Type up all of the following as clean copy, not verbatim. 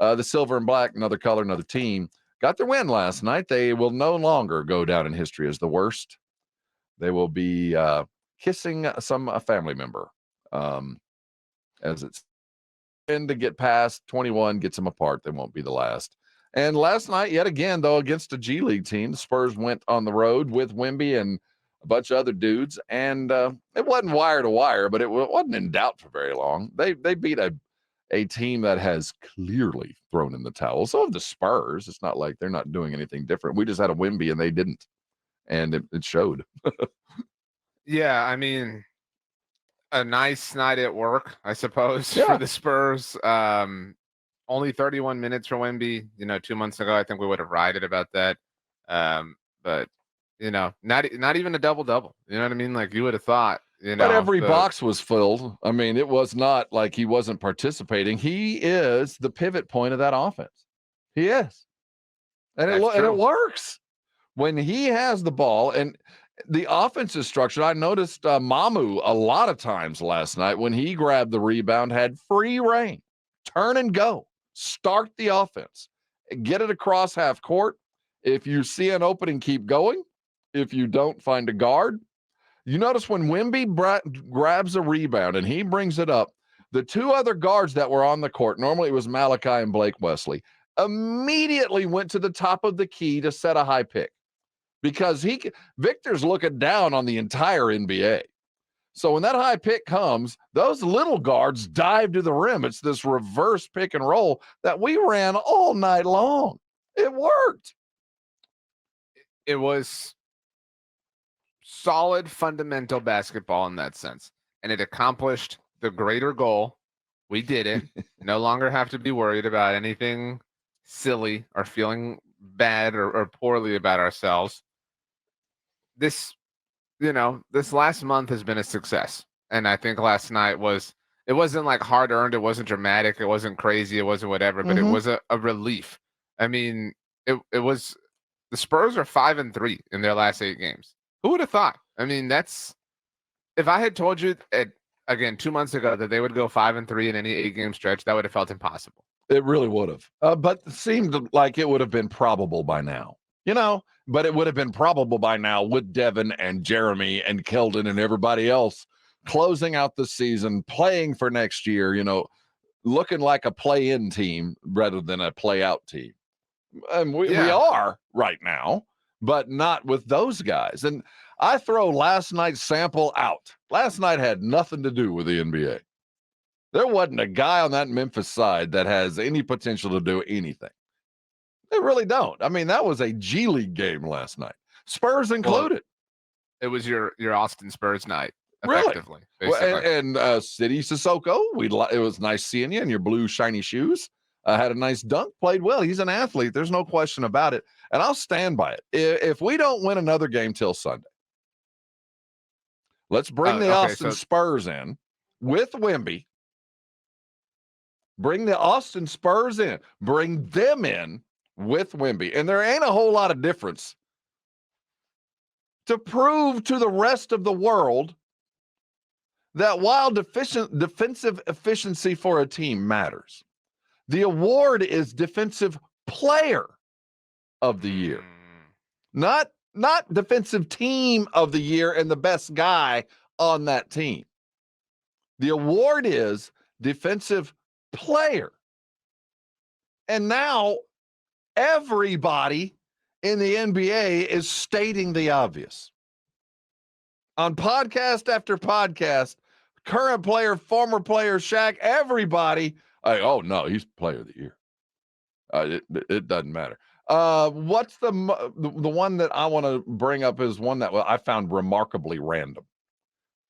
the silver and black, another color, another team, got their win last night. They will no longer go down in history as the worst. They will be kissing some family member as it's in to get past 21, gets them apart. They won't be the last. And last night, yet again, though, against a G League team, the Spurs went on the road with Wemby and a bunch of other dudes, and it wasn't wire to wire, but it wasn't in doubt for very long. They beat a team that has clearly thrown in the towel. So have the Spurs. It's not like they're not doing anything different. We just had a Wemby, and they didn't, and it showed. Yeah, I mean, a nice night at work, I suppose, for the Spurs. Only 31 minutes for Wemby. 2 months ago, I think we would have rioted about that. But not even a double-double. You know what I mean? Like, you would have thought, But every box was filled. I mean, it was not like he wasn't participating. He is the pivot point of that offense. He is. And it works. When he has the ball, and the offensive structure, I noticed Mamu a lot of times last night when he grabbed the rebound, had free reign, turn and go, start the offense, get it across half court. If you see an opening, keep going. If you don't, find a guard. You notice when Wemby grabs a rebound and he brings it up, the two other guards that were on the court, normally it was Malachi and Blake Wesley, immediately went to the top of the key to set a high pick. Because Victor's looking down on the entire NBA. So when that high pick comes, those little guards dive to the rim. It's this reverse pick and roll that we ran all night long. It worked. It was solid fundamental basketball in that sense. And it accomplished the greater goal. We did it. No longer have to be worried about anything silly or feeling bad or poorly about ourselves. This last month has been a success. And I think last night it wasn't like hard earned. It wasn't dramatic. It wasn't crazy. It wasn't whatever, but it was a relief. I mean, it was, the Spurs are 5-3 in their last 8 games. Who would have thought? I mean, if I had told you again 2 months ago that they would go 5-3 in any 8-game stretch, that would have felt impossible. It really would have. But it seemed like it would have been probable by now. But it would have been probable by now with Devin and Jeremy and Keldon and everybody else closing out the season, playing for next year, looking like a play-in team rather than a play-out team. And we are right now, but not with those guys. And I throw last night's sample out. Last night had nothing to do with the NBA. There wasn't a guy on that Memphis side that has any potential to do anything. They really don't. I mean, that was a G League game last night, Spurs included. It was your Austin Spurs night, effectively. Really? And City Sissoko, it was nice seeing you in your blue shiny shoes. Had a nice dunk, played well. He's an athlete. There's no question about it. And I'll stand by it. If we don't win another game till Sunday, let's bring the Austin Spurs in with Wemby. Bring the Austin Spurs in. Bring them in with Wemby. And there ain't a whole lot of difference to prove to the rest of the world that while defensive efficiency for a team matters, the award is Defensive Player of the Year. Not Defensive Team of the Year and the best guy on that team. The award is Defensive Player. And now everybody in the NBA is stating the obvious. On podcast after podcast, current player, former player, Shaq, everybody, oh no, he's player of the year. It doesn't matter. What's the one that I want to bring up is one that I found remarkably random.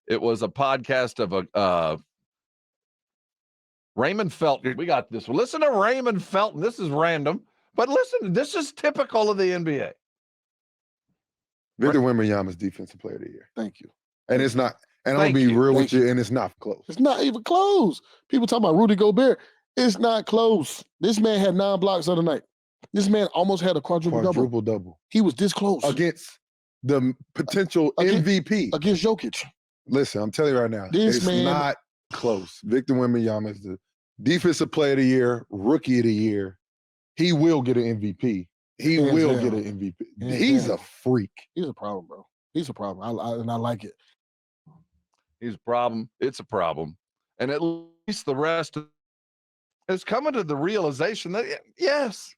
It was a podcast of Raymond Felton. We got this one. Listen to Raymond Felton. This is random, but listen, this is typical of the NBA. Victor Wembanyama's Defensive Player of the Year. Thank you. And it's not, and I'll be real with you, and it's not close. It's not even close. People talking about Rudy Gobert. It's not close. This man had 9 blocks the other night. This man almost had a quadruple-double. He was this close. Against the potential MVP. Against Jokic. Listen, I'm telling you right now, it's not close. Victor Wembanyama is the Defensive Player of the Year, Rookie of the Year. He will get an MVP. He will get an MVP. He's a freak. He's a problem, bro. He's a problem. I like it. He's a problem. It's a problem. And at least the rest is coming to the realization that, yes.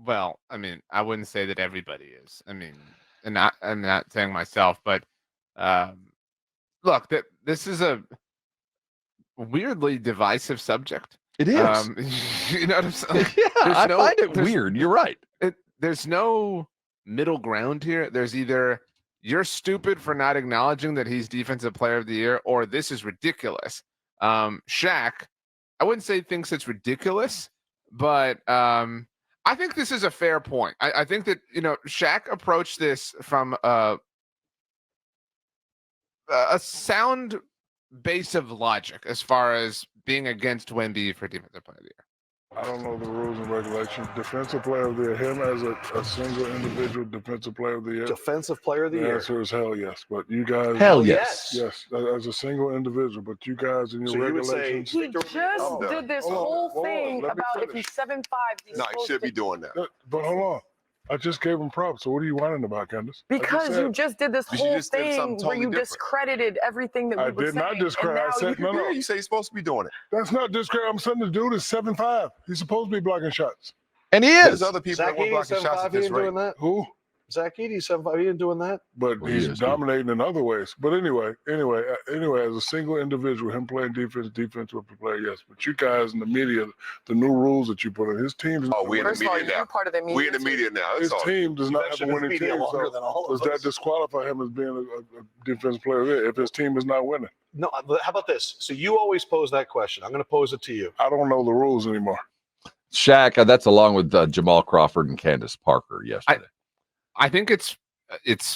Well, I mean, I wouldn't say that everybody is. I mean, and I'm not saying myself, but look, this is a weirdly divisive subject. It is. You know what I'm saying? Yeah, I find it weird. You're right. There's no middle ground here. There's either you're stupid for not acknowledging that he's Defensive Player of the Year, or this is ridiculous. Shaq, I wouldn't say thinks it's ridiculous, but I think this is a fair point. I think that, Shaq approached this from a sound base of logic as far as being against Wemby for Defensive Player of the Year. I don't know the rules and regulations. Defensive Player of the Year, him as a single individual Defensive Player of the Year. Defensive Player of the The Year. answer is hell yes. But you guys, Hell yes. yes, as a single individual. But you guys in your So you would say regulations. He just did this Hold on, whole thing let me about if finish. he's 7'5", he's No, he supposed should to be doing that. But hold on. I just gave him props. So what are you whining about, Candace? I just because said- you just did this You should whole just did thing something where totally you different. discredited everything that we I were did not saying, discredit. and I now said you- no, no. Yeah, you say he's supposed to be doing it. That's not discredit. I'm saying the dude is 7'5". He's supposed to be blocking shots. And he There's is. other people Zach that were Edey, blocking shots 7'5", at he this ain't rate. doing that. Who? Zach Edey, 7'5", he ain't doing that. But Well, he he's is, too. dominating in other ways. But anyway, as a single individual, him playing defensive player, yes. But you guys in the media, the new rules that you put in, his team. Oh, we in the First of all, media you're now. part of the media. We in the too. media now. His That's all. team does not Been have a in the winning media team. longer So than all does of that us. disqualify him as being a defensive player of the year if his team is not winning? No, but how about this? So you always pose that question. I'm going to pose it to you. I don't know the rules anymore. Shaq, that's along with Jamal Crawford and Candace Parker yesterday. I think it's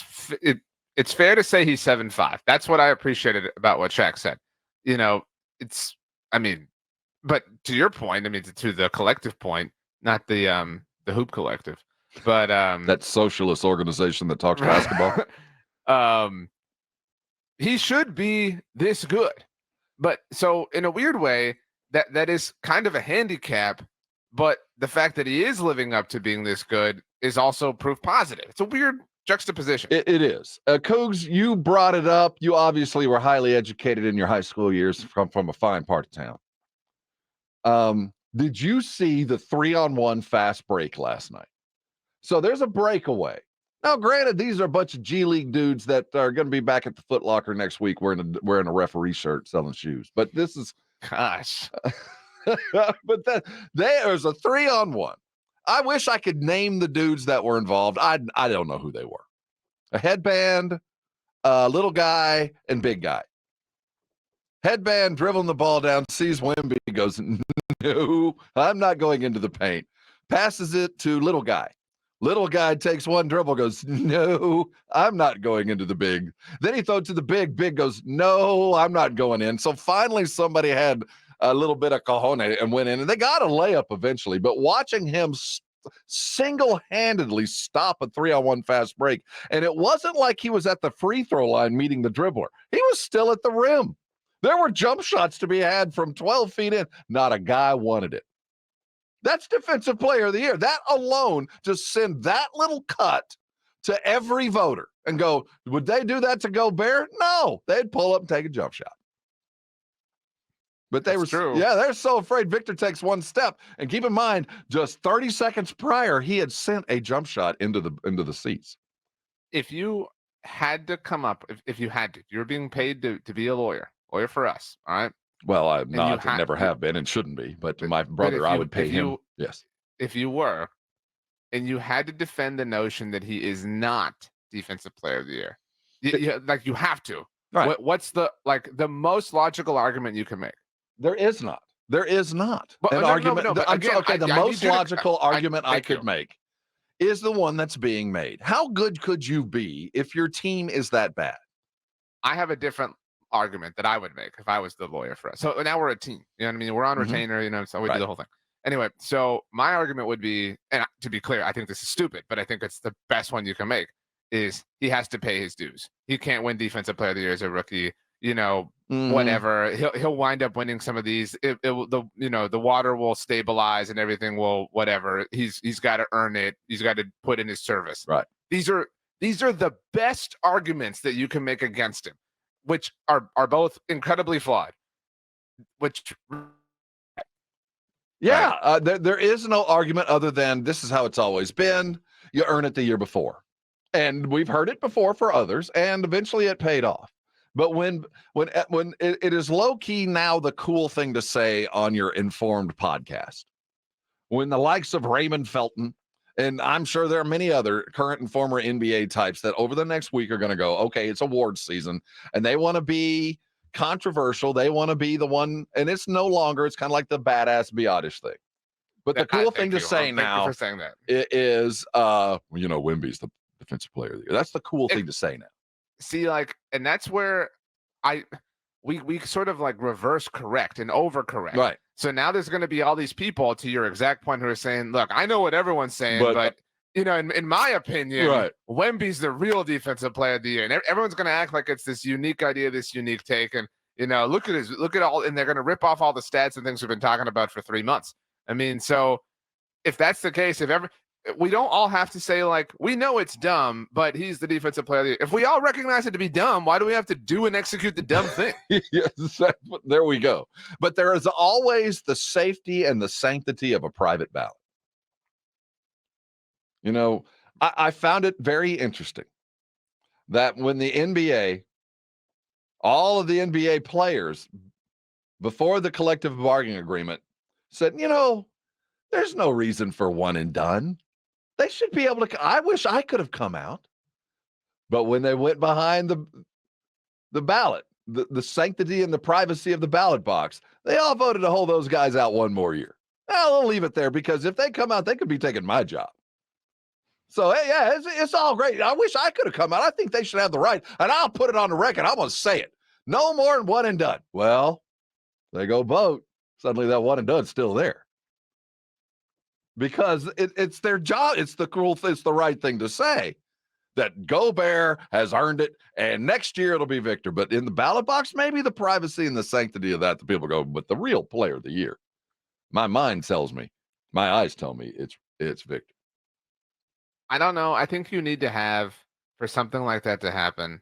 fair to say he's 7'5". That's what I appreciated about what Shaq said. But to your point, to the collective point, not the hoop collective, but That socialist organization that talks basketball. he should be this good. But so in a weird way, that is kind of a handicap, but the fact that he is living up to being this good is also proof positive. It's a weird juxtaposition. It is. Cougs, you brought it up. You obviously were highly educated in your high school years from a fine part of town. Did you see the 3-on-1 fast break last night? So there's a breakaway. Now, granted, these are a bunch of G League dudes that are going to be back at the Foot Locker next week wearing a referee shirt selling shoes. But this is, Gosh. but there's a 3-on-1. I wish I could name the dudes that were involved. I don't know who they were. A headband, little guy, and big guy. Headband dribbling the ball down, sees Wemby, goes, no, I'm not going into the paint. Passes it to little guy. Little guy takes one dribble, goes, no, I'm not going into the big. Then he throws to the big. Big goes, no, I'm not going in. So finally somebody had a little bit of cojones and went in, and they got a layup eventually. But watching him single-handedly stop a 3-on-1 fast break, and it wasn't like he was at the free throw line meeting the dribbler. He was still at the rim. There were jump shots to be had from 12 feet in. Not a guy wanted it. That's Defensive Player of the Year. That alone, just send that little cut to every voter and go, would they do that to Gobert? No, they'd pull up and take a jump shot. But That's true. Yeah, they're so afraid Victor takes one step. And keep in mind, just 30 seconds prior, he had sent a jump shot into the seats. If you had to come up, if you had to, you're being paid to be a lawyer for us, all right? Well, I'm not, you never have been and shouldn't be. But to my brother, I would pay him. Yes. If you were, and you had to defend the notion that he is not Defensive Player of the Year, you have to. Right. What's the most logical argument you can make? There is not. There is not Well, an no, argument. no, but again, the I most need you to- logical argument I thank could you. make is the one that's being made. How good could you be if your team is that bad? I have a different argument that I would make if I was the lawyer for us. So now we're a team. You know what I mean? We're on Mhm. retainer, so we Right. do the whole thing. Anyway, so my argument would be, and to be clear, I think this is stupid, but I think it's the best one you can make, is he has to pay his dues. He can't win Defensive Player of the Year as a rookie. Mhm. whatever. He'll wind up winning some of these. The water will stabilize and everything will whatever. He's got to earn it. He's got to put in his service. Right. These are the best arguments that you can make against him, which are both incredibly flawed. Which Yeah, there is no argument other than this is how it's always been. You earn it the year before. And we've heard it before for others, and eventually it paid off. But when it is low key now the cool thing to say on your informed podcast, when the likes of Raymond Felton, and I'm sure there are many other current and former NBA types that over the next week are going to go, okay, it's awards season, and they want to be controversial. They want to be the one, and it's no longer, it's kind of like the badass Biotish thing. But the cool thing to say now for saying that. is, Wemby's the defensive player of the year. That's the cool thing to say now. See, and that's where we sort of reverse correct and overcorrect. Right. So now there's going to be all these people, to your exact point, who are saying, look, I know what everyone's saying, but in my opinion, right, Wemby's the real defensive player of the year. And everyone's going to act like it's this unique idea, this unique take. And, look at all, and they're going to rip off all the stats and things we've been talking about for 3 months. I mean, so if that's the case, we don't all have to say we know it's dumb, but he's the defensive player of the year. If we all recognize it to be dumb, why do we have to do and execute the dumb thing? Yes, there we go. But there is always the safety and the sanctity of a private ballot. I found it very interesting that when the NBA, all of the NBA players before the collective bargaining agreement said, there's no reason for one and done. They should be able to. I wish I could have come out. But when they went behind the ballot, the sanctity and the privacy of the ballot box, they all voted to hold those guys out one more year. I'll leave it there because if they come out, they could be taking my job. So, hey, yeah, it's all great. I wish I could have come out. I think they should have the right. And I'll put it on the record. I'm going to say it. No more than one and done. Well, they go vote. Suddenly that one and done's still there. Because it's their job. It's the right thing to say that Gobert has earned it, and next year it'll be Victor. But in the ballot box, maybe the privacy and the sanctity of that, the people go, but the real player of the year, my mind tells me, my eyes tell me it's Victor. I don't know. I think you need to have, for something like that to happen,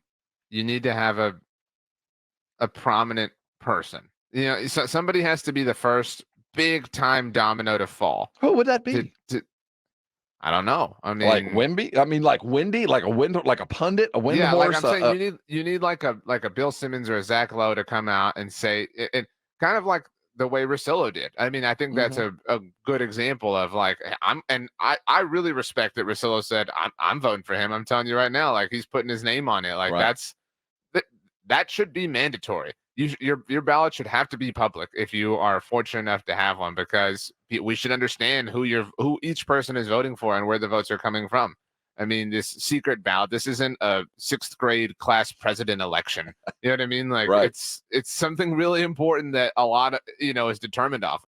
you need to have a prominent person. So somebody has to be the first big time domino to fall. Who would that be? I don't know. I mean, like Wemby. I mean, like Wendy, like a pundit, a wind horse. I'm saying you need like a Bill Simmons or a Zach Lowe to come out and say it, kind of like the way Russillo did. I mean, I think that's a good example of I really respect that Russillo said I'm voting for him. I'm telling you right now, he's putting his name on it. Right. That should be mandatory. Your ballot should have to be public if you are fortunate enough to have one, because we should understand who each person is voting for and where the votes are coming from. I mean, this secret ballot, this isn't a 6th grade class president election. You know what I mean? Right. It's something really important that a lot of, is determined off.